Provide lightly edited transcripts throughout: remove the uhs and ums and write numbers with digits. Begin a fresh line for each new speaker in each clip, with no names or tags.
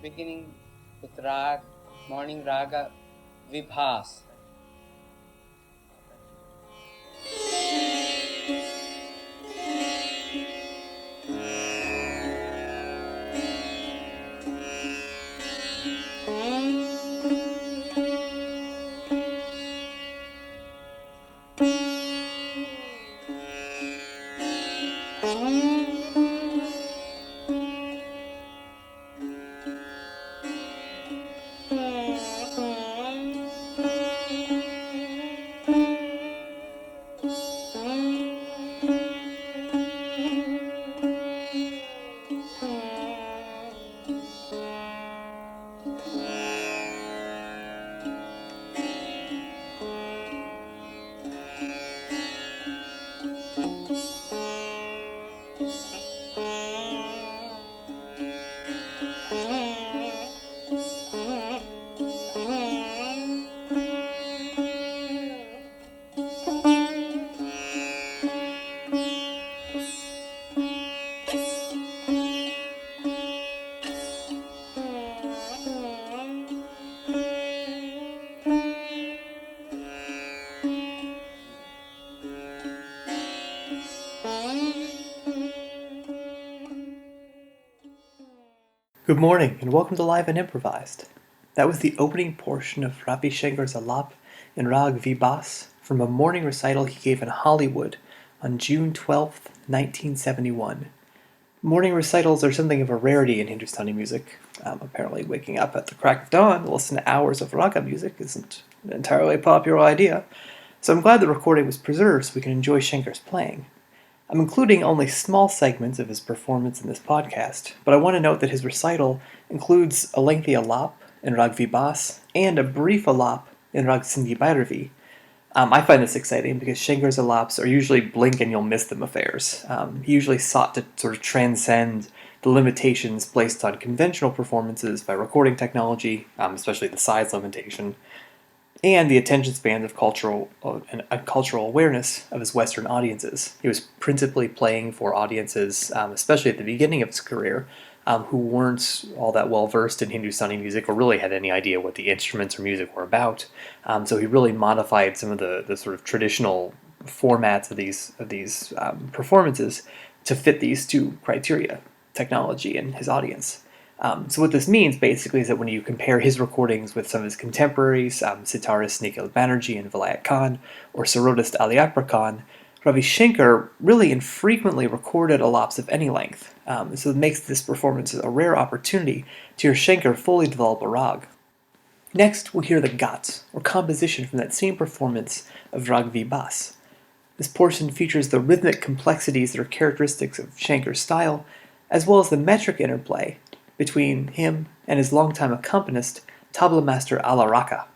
beginning with morning raga Vibhas.
Good morning, and welcome to Live and Improvised. That was the opening portion of Ravi Shankar's Alap in Rag Vibhas from a morning recital he gave in Hollywood on June 12th, 1971. Morning recitals are something of a rarity in Hindustani music. Apparently, waking up at the crack of dawn to listen to hours of raga music isn't an entirely popular idea, so I'm glad the recording was preserved so we can enjoy Shankar's playing. I'm including only small segments of his performance in this podcast, but I want to note that his recital includes a lengthy alap in Rag Vibhas and a brief alap in Rag Sindhi Bhairavi. I find this exciting because Shankar's alaps are usually blink and you'll miss them affairs. He usually sought to sort of transcend the limitations placed on conventional performances by recording technology, especially the size limitation, and the attention spans of cultural awareness of his Western audiences. He was principally playing for audiences, especially at the beginning of his career, who weren't all that well versed in Hindustani music or really had any idea what the instruments or music were about. So he really modified some of the sort of traditional formats of these performances to fit these two criteria: technology and his audience. So what this means basically is that when you compare his recordings with some of his contemporaries, sitarists Nikhil Banerjee and Vilayat Khan, or sarodist Ali Akbar Khan, Ravi Shankar really infrequently recorded alaps of any length. So it makes this performance a rare opportunity to hear Shankar fully develop a rag. Next, we'll hear the gats, or composition from that same performance of Rag Vibhas. This portion features the rhythmic complexities that are characteristics of Shankar's style, as well as the metric interplay between him and his longtime accompanist, tabla master Ala Raka.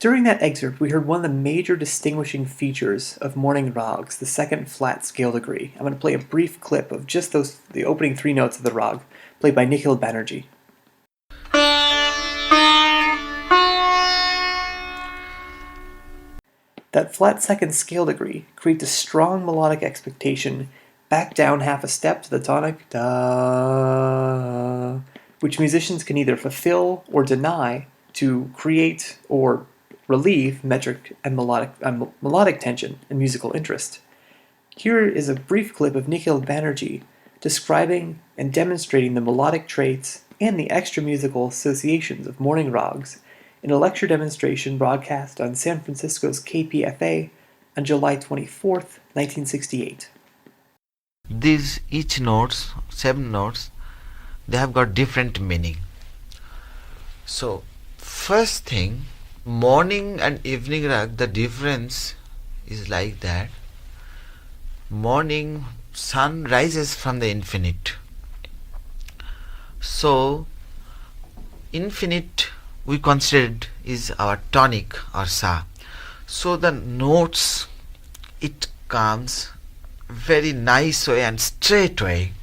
During that excerpt, we heard one of the major distinguishing features of morning rags, the second flat scale degree. I'm going to play a brief clip of just the opening three notes of the rag, played by Nikhil Banerjee. That flat second scale degree creates a strong melodic expectation, back down half a step to the tonic da, which musicians can either fulfill or deny to create or relieve metric and melodic tension and musical interest. Here is a brief clip of Nikhil Banerjee describing and demonstrating the melodic traits and the extra musical associations of morning rags in a lecture demonstration broadcast on San Francisco's KPFA on July 24th, 1968.
These each notes, 7 notes, they have got different meaning. So, first thing, morning and evening rag, the difference is like that. Morning, sun rises from the infinite. So, infinite we considered is our tonic or sa. So the notes, it comes very nice way and straight way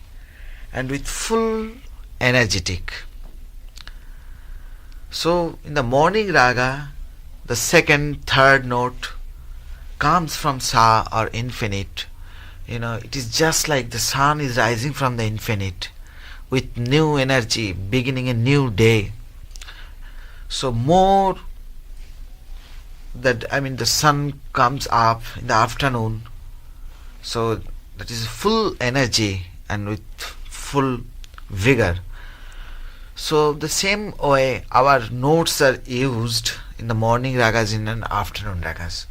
and with full energetic. So in the morning raga, the second, third note comes from sa or infinite. It is just like the sun is rising from the infinite with new energy, beginning a new day. So more the sun comes up in the afternoon, so that is full energy and with full vigor. So the same way our notes are used in the morning ragas and in afternoon ragas.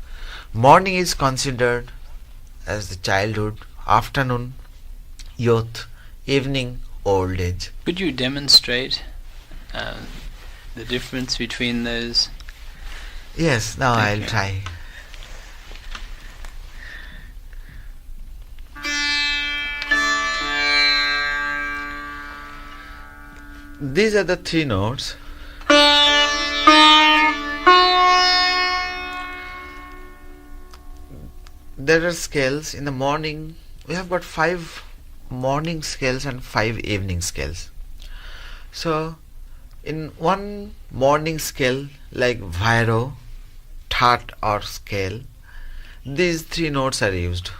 Morning is considered as the childhood, afternoon youth, evening old age.
Could you demonstrate the difference between those?
Yes, now I'll try. These are the 3 notes. There are scales. In the morning, we have got 5 morning scales and 5 evening scales. So, in one morning scale like Vairo, Tat or scale, these 3 notes are used.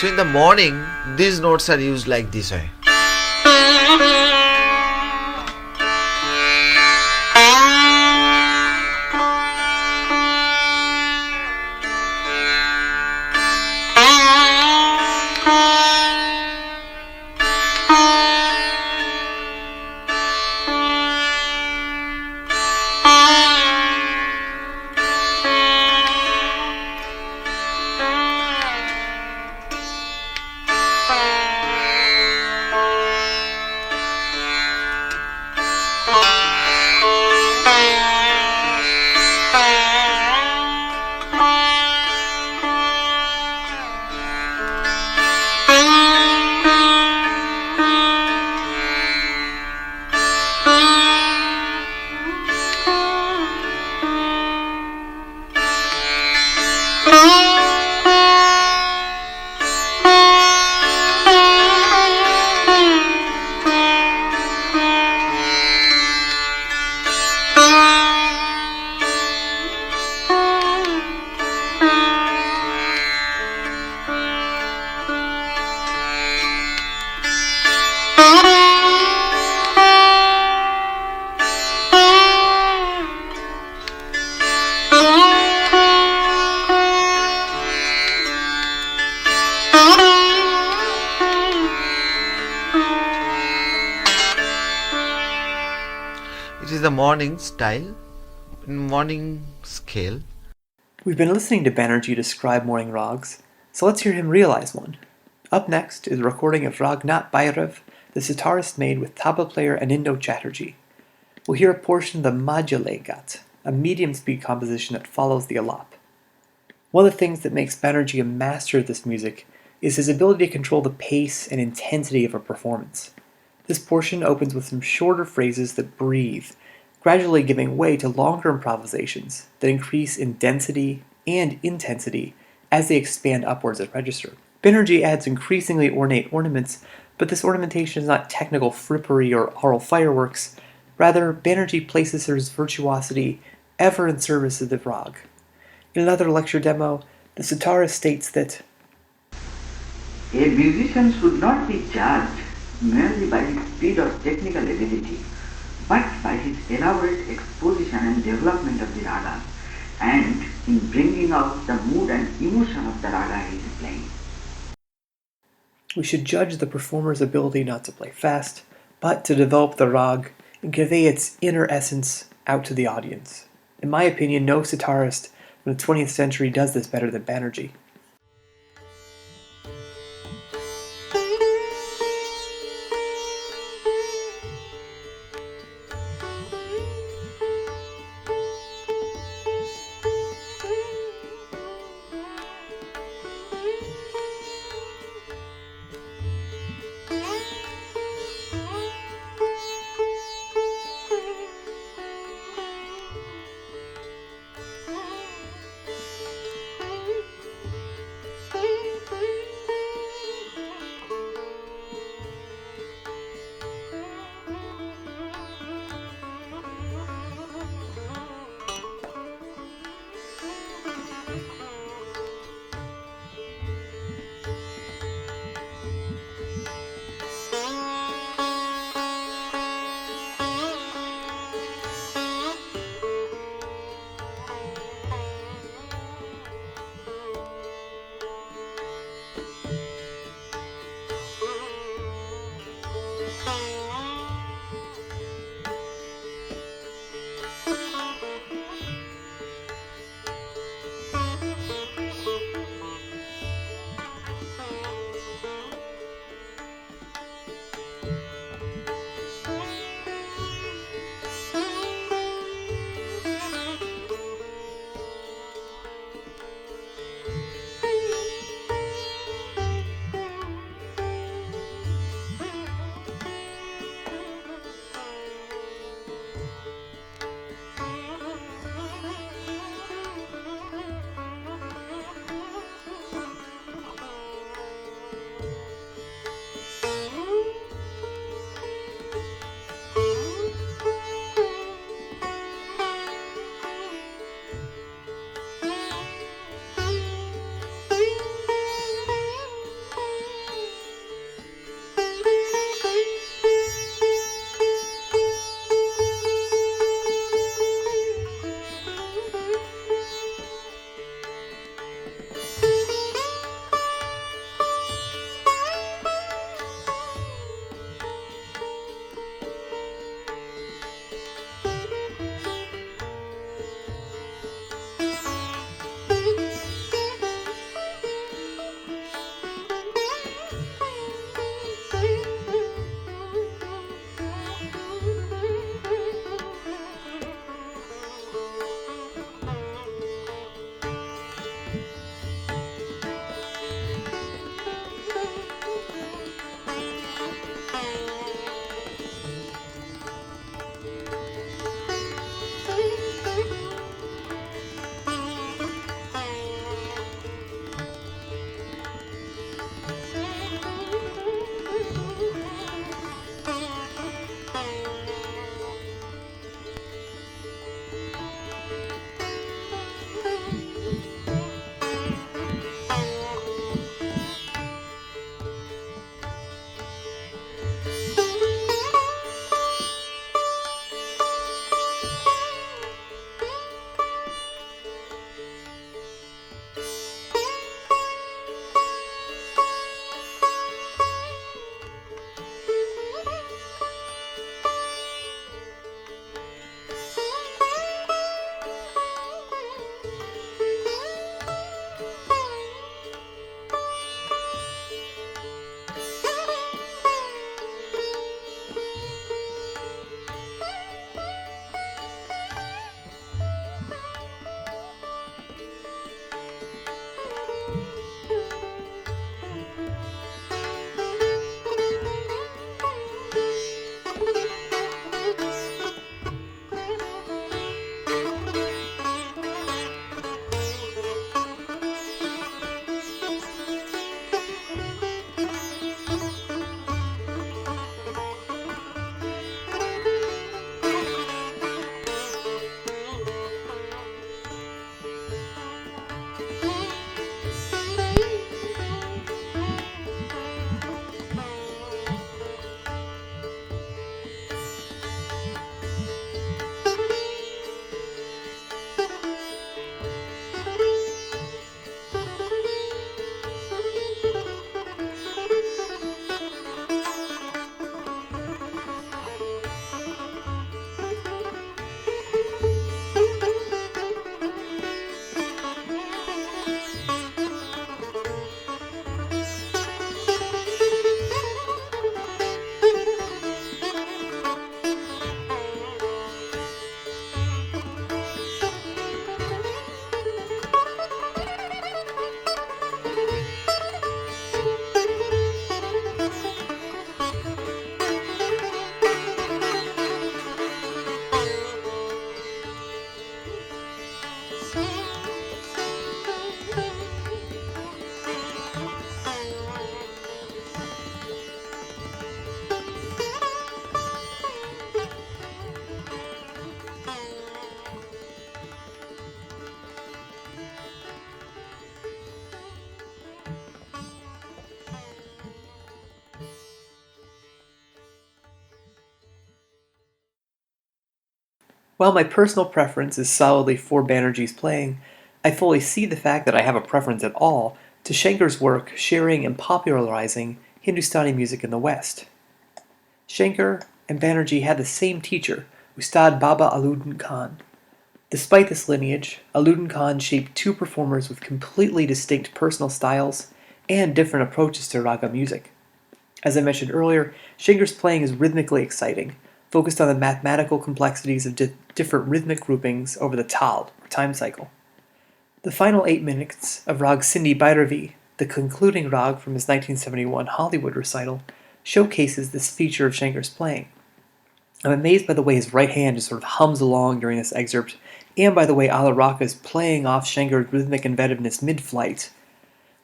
So in the morning, these notes are used like this way. It is the morning style, morning scale.
We've been listening to Banerjee describe morning rags, so let's hear him realize one. Up next is a recording of Rag Nat Bhairav, the sitarist made with tabla player Anindo Chatterjee. We'll hear a portion of the Madhyale Gat, a medium-speed composition that follows the alap. One of the things that makes Banerjee a master of this music is his ability to control the pace and intensity of a performance. This portion opens with some shorter phrases that breathe, gradually giving way to longer improvisations that increase in density and intensity as they expand upwards at register. Banerjee adds increasingly ornate ornaments, but this ornamentation is not technical frippery or aural fireworks. Rather, Banerjee places his virtuosity ever in service of the rag. In another lecture demo, the sitarist states that
a musician should not be judged merely by his speed or technical ability, but by his elaborate exposition and development of the raga, and in bringing out the mood and emotion of the raga he is playing.
we should judge the performer's ability not to play fast, but to develop the rag and convey its inner essence out to the audience. In my opinion, no sitarist from the 20th century does this better than Banerjee. While my personal preference is solidly for Banerjee's playing, I fully see the fact that I have a preference at all to Shankar's work sharing and popularizing Hindustani music in the West. Shankar and Banerjee had the same teacher, Ustad Baba Aluddin Khan. Despite this lineage, Aluddin Khan shaped two performers with completely distinct personal styles and different approaches to raga music. As I mentioned earlier, Shankar's playing is rhythmically exciting, focused on the mathematical complexities of different rhythmic groupings over the tal, or time cycle. The final 8 minutes of Rag Sindhi Bhairavi, the concluding rag from his 1971 Hollywood recital, showcases this feature of Shankar's playing. I'm amazed by the way his right hand just sort of hums along during this excerpt, and by the way Alaraka is playing off Shankar's rhythmic inventiveness mid-flight.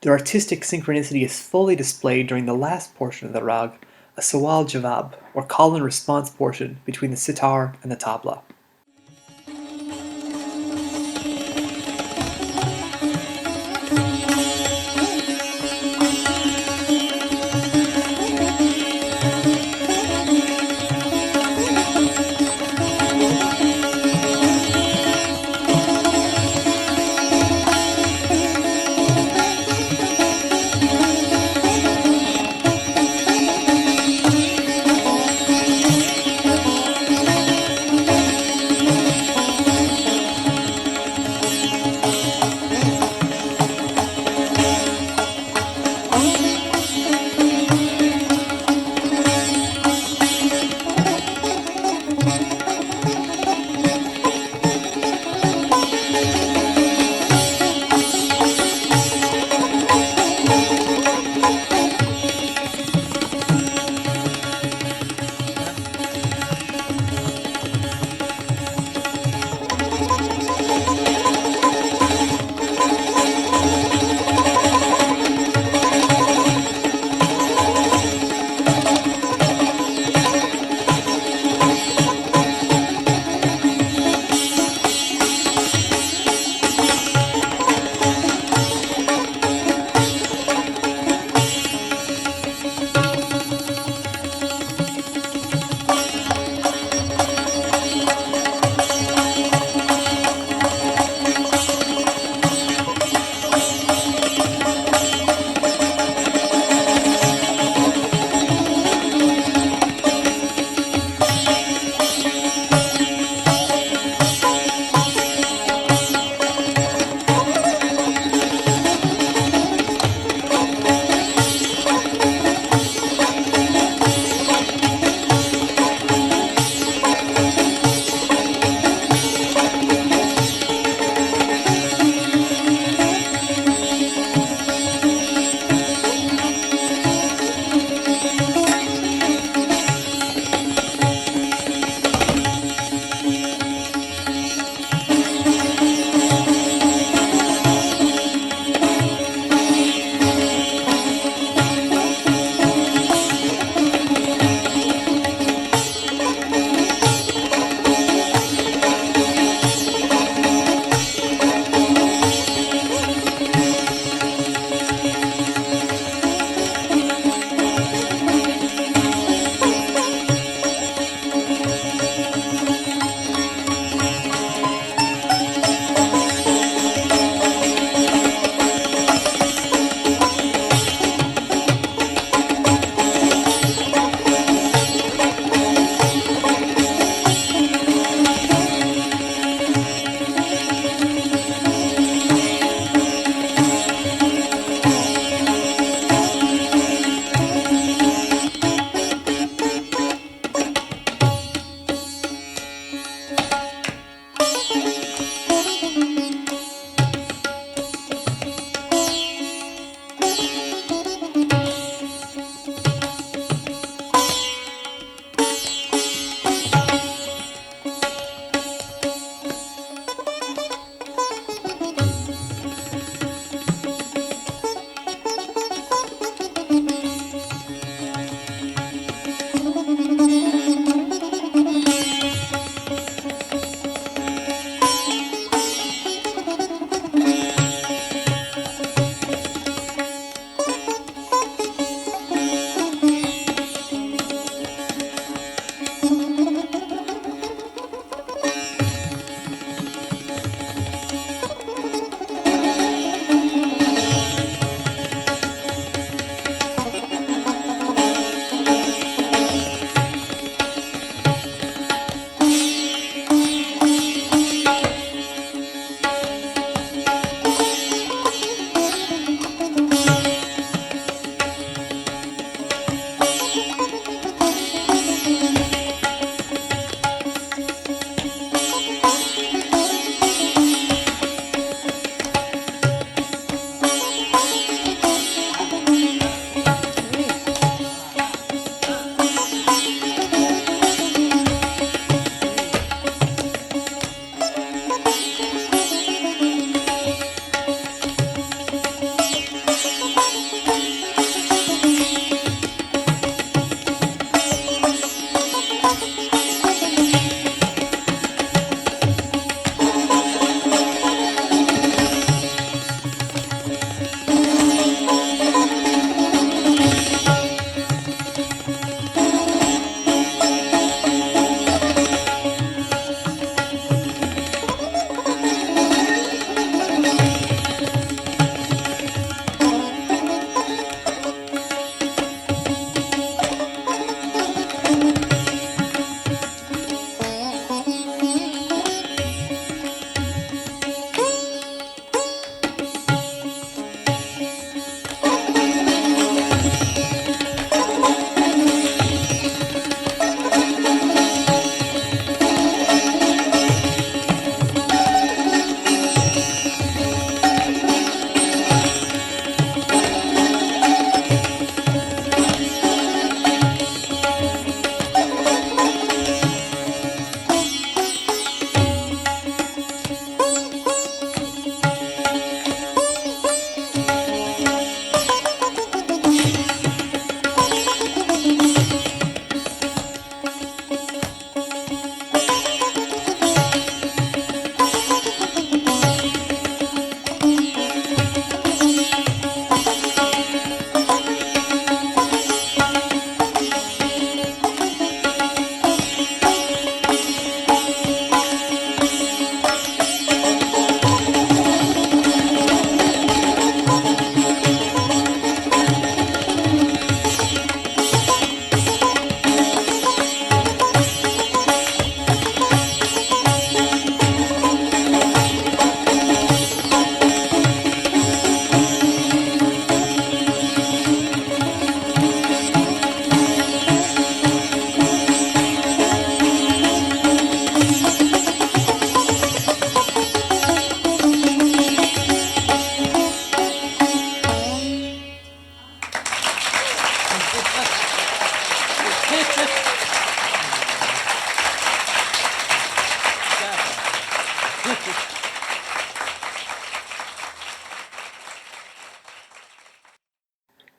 Their artistic synchronicity is fully displayed during the last portion of the rag, a sawal jawab, or call and response portion between the sitar and the tabla.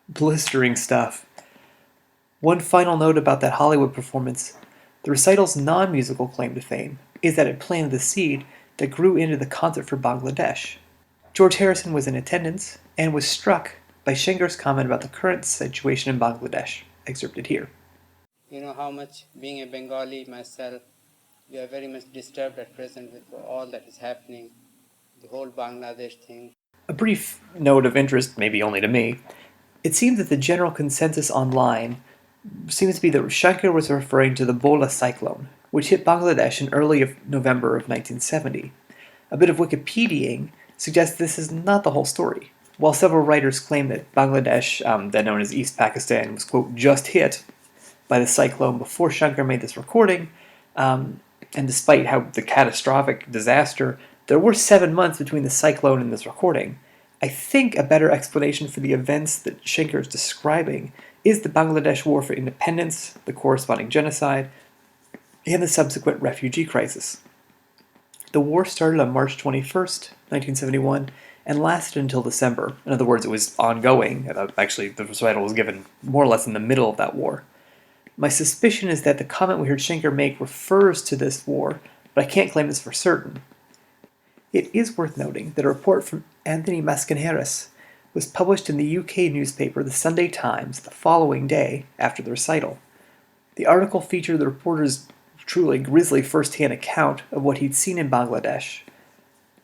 Blistering stuff. One final note about that Hollywood performance. The recital's non-musical claim to fame is that it planted the seed that grew into the concert for Bangladesh. George Harrison was in attendance and was struck by Shankar's comment about the current situation in Bangladesh, excerpted here.
You know how much, being a Bengali myself, we are very much disturbed at present with all that is happening, the whole Bangladesh thing.
A brief note of interest, maybe only to me. It seems that the general consensus online seems to be that Shankar was referring to the Bola cyclone, which hit Bangladesh in early November of 1970. A bit of Wikipediaing suggests this is not the whole story. While several writers claim that Bangladesh, then known as East Pakistan, was, quote, just hit by the cyclone before Shankar made this recording, and despite how the catastrophic disaster, there were 7 months between the cyclone and this recording. I think a better explanation for the events that Shankar is describing is the Bangladesh War for Independence, the corresponding genocide, and the subsequent refugee crisis. The war started on March 21st, 1971, and lasted until December. In other words, it was ongoing. Actually, the recital was given more or less in the middle of that war. My suspicion is that the comment we heard Shankar make refers to this war, but I can't claim this for certain. It is worth noting that a report from Anthony Mascarenhas was published in the UK newspaper The Sunday Times the following day after the recital. The article featured the reporter's truly grisly first-hand account of what he'd seen in Bangladesh,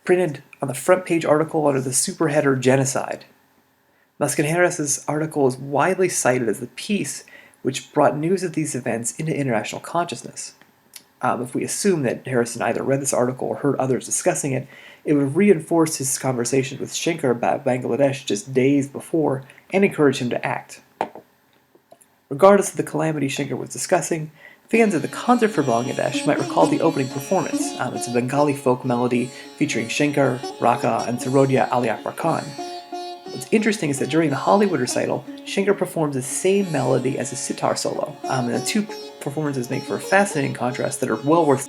printed on the front-page article under the superheader Genocide. Mascarenhas' article is widely cited as the piece which brought news of these events into international consciousness. If we assume that Harrison either read this article or heard others discussing it, it would reinforce his conversation with Shankar about Bangladesh just days before and encourage him to act. Regardless of the calamity Shankar was discussing, fans of the concert for Bangladesh might recall the opening performance. It's a Bengali folk melody featuring Shankar, Raka, and Sarodia Ali Akbar Khan. What's interesting is that during the Hollywood recital, Shankar performs the same melody as a sitar solo, and the two performances make for a fascinating contrast that are well worth